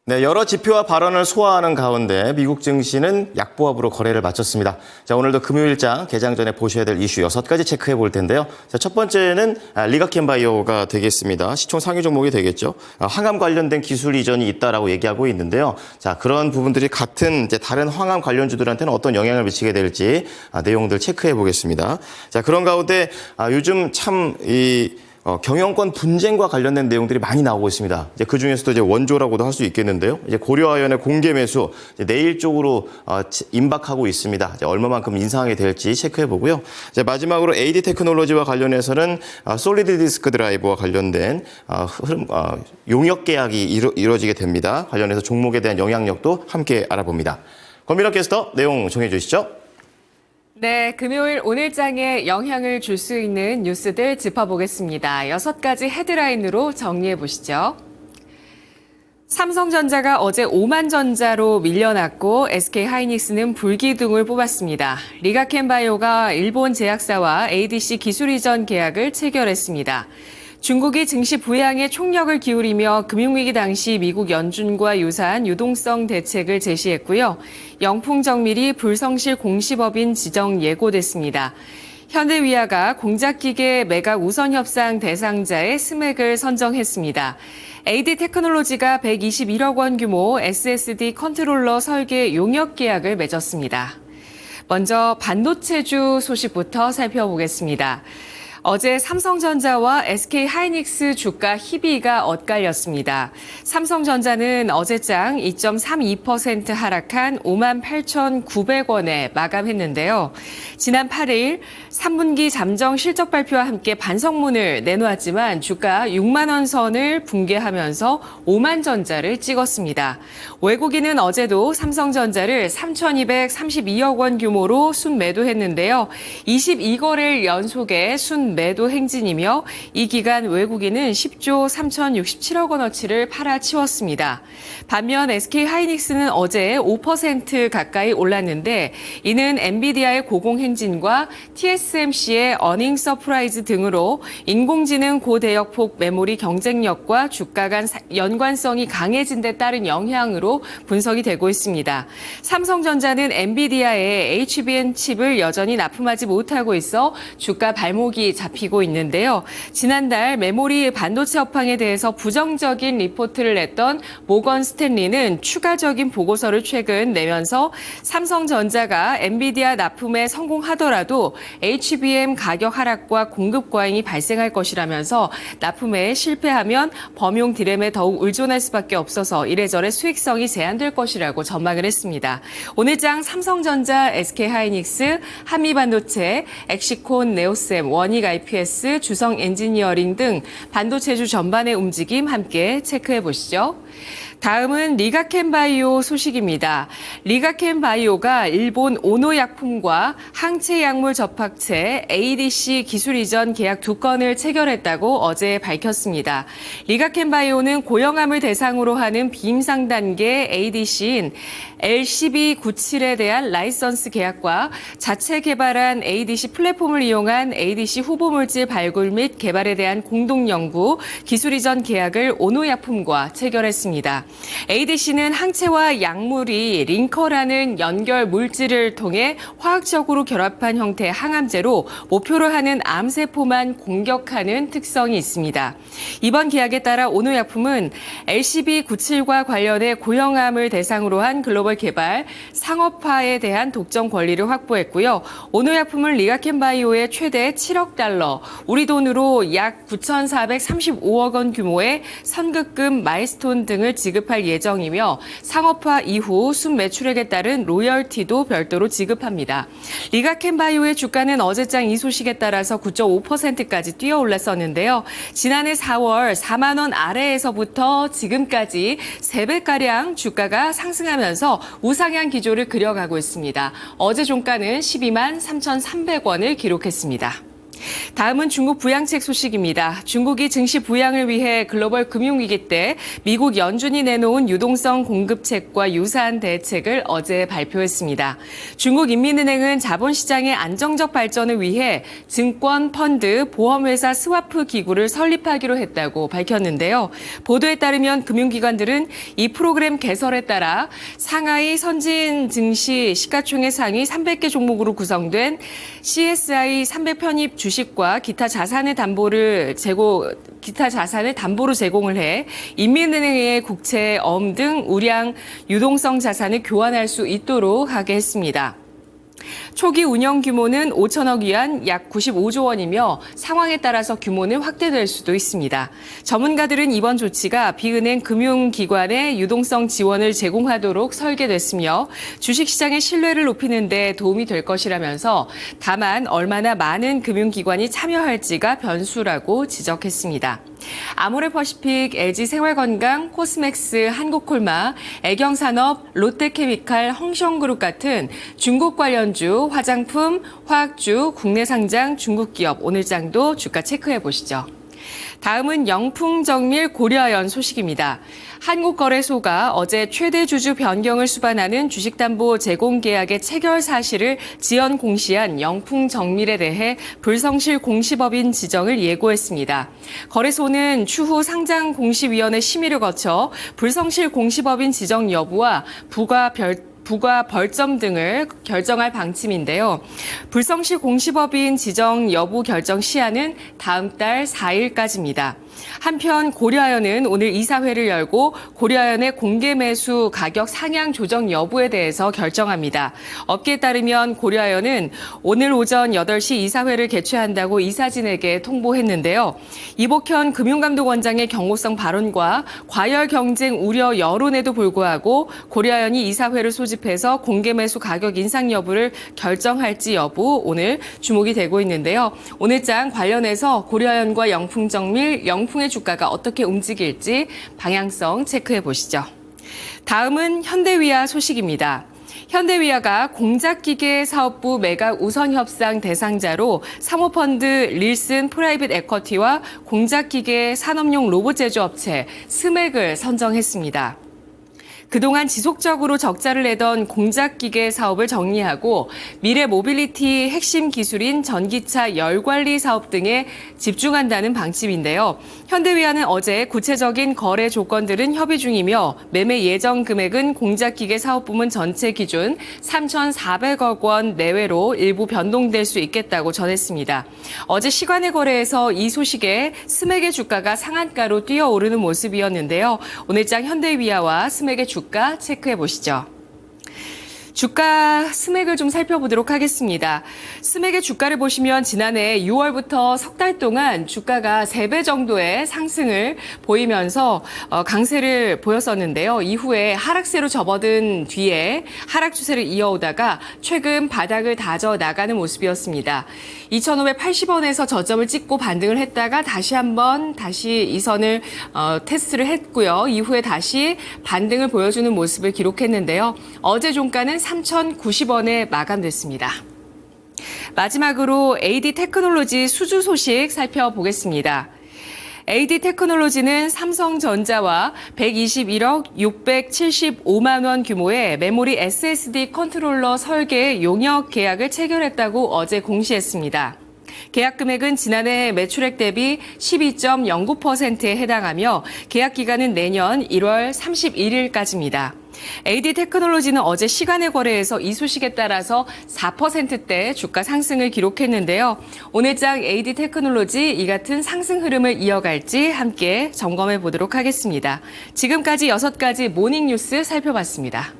네, 여러 지표와 발언을 소화하는 가운데 미국 증시는 약보합으로 거래를 마쳤습니다. 자, 오늘도 금요일장 개장 전에 보셔야 될 이슈 6가지 체크해 볼 텐데요. 자, 첫 번째는 리가켄바이오가 되겠습니다. 시총 상위 종목이 되겠죠. 항암 관련된 기술 이전이 있다라고 얘기하고 있는데요. 자, 그런 부분들이 같은 다른 항암 관련주들한테는 어떤 영향을 미치게 될지 내용들 체크해 보겠습니다. 자, 그런 가운데 요즘 참 경영권 분쟁과 관련된 내용들이 많이 나오고 있습니다. 그 중에서도 원조라고도 할 수 있겠는데요. 고려아연의 공개 매수 내일 쪽으로 임박하고 있습니다. 얼마만큼 인상이 될지 체크해 보고요. 마지막으로 AD 테크놀로지와 관련해서는 솔리드 디스크 드라이브와 관련된 용역 계약이 이루어지게 됩니다. 관련해서 종목에 대한 영향력도 함께 알아봅니다. 권민호 캐스터 내용 정해 주시죠. 네, 금요일 오늘장에 영향을 줄 수 있는 뉴스들 짚어보겠습니다. 6가지 헤드라인으로 정리해 보시죠. 삼성전자가 어제 오만전자로 밀려났고 SK하이닉스는 불기둥을 뽑았습니다. 리가켄바이오가 일본 제약사와 ADC 기술 이전 계약을 체결했습니다. 중국이 증시 부양에 총력을 기울이며 금융위기 당시 미국 연준과 유사한 유동성 대책을 제시했고요. 영풍정밀이 불성실 공시법인 지정 예고됐습니다. 현대위아가 공작기계 매각 우선 협상 대상자의 스맥을 선정했습니다. AD 테크놀로지가 121억 원 규모 SSD 컨트롤러 설계 용역 계약을 맺었습니다. 먼저 반도체주 소식부터 살펴보겠습니다. 어제 삼성전자와 SK하이닉스 주가 희비가 엇갈렸습니다. 삼성전자는 어제장 2.32% 하락한 58,900원에 마감했는데요. 지난 8일 3분기 잠정 실적 발표와 함께 반성문을 내놓았지만 주가 6만 원 선을 붕괴하면서 5만 전자를 찍었습니다. 외국인은 어제도 삼성전자를 3,232억 원 규모로 순매도했는데요. 22거래일 연속의 순매도 행진이며 이 기간 외국인은 10조 3,067억 원어치를 팔아치웠습니다. 반면 SK하이닉스는 어제 5% 가까이 올랐는데 이는 엔비디아의 고공행진과 TSMC의 어닝 서프라이즈 등으로 인공지능 고대역폭 메모리 경쟁력과 주가 간 연관성이 강해진 데 따른 영향으로 분석이 되고 있습니다. 삼성전자는 엔비디아의 HBM 칩을 여전히 납품하지 못하고 있어 주가 발목이 잡히고 있는데요. 지난달 메모리 반도체 업황에 대해서 부정적인 리포트를 냈던 모건 스탠리는 추가적인 보고서를 최근 내면서 삼성전자가 엔비디아 납품에 성공하더라도 HBM 가격 하락과 공급 과잉이 발생할 것이라면서 납품에 실패하면 범용 디램에 더욱 의존할 수밖에 없어서 이래저래 수익성이 제한될 것이라고 전망을 했습니다. 오늘장 삼성전자, SK하이닉스, 한미반도체, 엑시콘, 네오셈, 원익 IPS, 주성 엔지니어링 등 반도체주 전반의 움직임 함께 체크해 보시죠. 다음은 리가켄바이오 소식입니다. 리가켄바이오가 일본 오노약품과 항체약물 접합체 ADC 기술 이전 계약 2건을 체결했다고 어제 밝혔습니다. 리가켄바이오는 고령암을 대상으로 하는 비임상 단계 ADC인 LCB97에 대한 라이선스 계약과 자체 개발한 ADC 플랫폼을 이용한 ADC 후보물질 발굴 및 개발에 대한 공동연구 기술 이전 계약을 오노약품과 체결했습니다. ADC는 항체와 약물이 링커라는 연결 물질을 통해 화학적으로 결합한 형태의 항암제로 목표로 하는 암세포만 공격하는 특성이 있습니다. 이번 계약에 따라 오노약품은 LCB97과 관련해 고령암을 대상으로 한 글로벌 개발, 상업화에 대한 독점 권리를 확보했고요. 오노약품은 리가켄바이오의 최대 7억 달러, 우리 돈으로 약 9,435억 원 규모의 선급금, 마일스톤 등을 지급할 예정이며 상업화 이후 순매출액에 따른 로열티도 별도로 지급합니다. 리가켄바이오의 주가는 어제장 이 소식에 따라서 9.5%까지 뛰어올랐었는데요. 지난해 4월 4만 원 아래에서부터 지금까지 3배가량 주가가 상승하면서 우상향 기조를 그려가고 있습니다. 어제 종가는 12만 3,300원을 기록했습니다. 다음은 중국 부양책 소식입니다. 중국이 증시 부양을 위해 글로벌 금융위기 때 미국 연준이 내놓은 유동성 공급책과 유사한 대책을 어제 발표했습니다. 중국 인민은행은 자본시장의 안정적 발전을 위해 증권, 펀드, 보험회사 스와프 기구를 설립하기로 했다고 밝혔는데요. 보도에 따르면 금융기관들은 이 프로그램 개설에 따라 상하이 선진 증시 시가총액 상위 300개 종목으로 구성된 CSI 300 편입 주식과 기타 자산을 담보로 제공을 해 인민은행의 국채, 어음 등 우량 유동성 자산을 교환할 수 있도록 하게 했습니다. 초기 운영 규모는 5천억 위안 약 95조 원이며 상황에 따라서 규모는 확대될 수도 있습니다. 전문가들은 이번 조치가 비은행 금융기관의 유동성 지원을 제공하도록 설계됐으며 주식시장의 신뢰를 높이는 데 도움이 될 것이라면서 다만 얼마나 많은 금융기관이 참여할지가 변수라고 지적했습니다. 아모레퍼시픽, LG생활건강, 코스맥스, 한국콜마, 애경산업, 롯데케미칼, 헝성그룹 같은 중국 관련주, 화장품, 화학주, 국내 상장 중국 기업 오늘장도 주가 체크해 보시죠. 다음은 영풍정밀 고려아연 소식입니다. 한국거래소가 어제 최대 주주 변경을 수반하는 주식담보 제공 계약의 체결 사실을 지연 공시한 영풍정밀에 대해 불성실 공시법인 지정을 예고했습니다. 거래소는 추후 상장공시위원회 심의를 거쳐 불성실 공시법인 지정 여부와 부가 벌점 등을 결정할 방침인데요. 불성실 공시법인 지정 여부 결정 시한은 다음 달 4일까지입니다. 한편 고려아연은 오늘 이사회를 열고 고려아연의 공개 매수 가격 상향 조정 여부에 대해서 결정합니다. 업계에 따르면 고려아연은 오늘 오전 8시 이사회를 개최한다고 이사진에게 통보했는데요. 이복현 금융감독원장의 경고성 발언과 과열 경쟁 우려 여론에도 불구하고 고려아연이 이사회를 소집해서 공개 매수 가격 인상 여부를 결정할지 여부 오늘 주목이 되고 있는데요. 오늘장 관련해서 고려아연과 영풍정밀, 영풍의 주가가 어떻게 움직일지 방향성 체크해 보시죠. 다음은 현대위아 소식입니다. 현대위아가 공작기계 사업부 매각 우선 협상 대상자로 사모펀드 릴슨 프라이빗 에쿼티와 공작기계 산업용 로봇 제조업체 스맥을 선정했습니다. 그동안 지속적으로 적자를 내던 공작기계 사업을 정리하고 미래 모빌리티 핵심 기술인 전기차 열관리 사업 등에 집중한다는 방침인데요. 현대위아는 어제 구체적인 거래 조건들은 협의 중이며 매매 예정 금액은 공작기계 사업부문 전체 기준 3,400억 원 내외로 일부 변동될 수 있겠다고 전했습니다. 어제 시간의 거래에서 이 소식에 스맥의 주가가 상한가로 뛰어오르는 모습이었는데요. 오늘장 현대위아와 스맥의 주가 체크해 보시죠. 주가 스맥을 좀 살펴보도록 하겠습니다. 스맥의 주가를 보시면 지난해 6월부터 석 달 동안 주가가 3배 정도의 상승을 보이면서 강세를 보였었는데요. 이후에 하락세로 접어든 뒤에 하락 추세를 이어오다가 최근 바닥을 다져 나가는 모습이었습니다. 2,580원에서 저점을 찍고 반등을 했다가 다시 이 선을 테스트를 했고요. 이후에 다시 반등을 보여주는 모습을 기록했는데요. 어제 종가는 3,090원에 마감됐습니다. 마지막으로 AD 테크놀로지 수주 소식 살펴보겠습니다. AD 테크놀로지는 삼성전자와 121억 675만 원 규모의 메모리 SSD 컨트롤러 설계 용역 계약을 체결했다고 어제 공시했습니다. 계약 금액은 지난해 매출액 대비 12.09%에 해당하며 계약 기간은 내년 1월 31일까지입니다. AD 테크놀로지는 어제 시간의 거래에서 이 소식에 따라서 4%대 주가 상승을 기록했는데요. 오늘장 AD 테크놀로지 이 같은 상승 흐름을 이어갈지 함께 점검해 보도록 하겠습니다. 지금까지 6가지 모닝 뉴스 살펴봤습니다.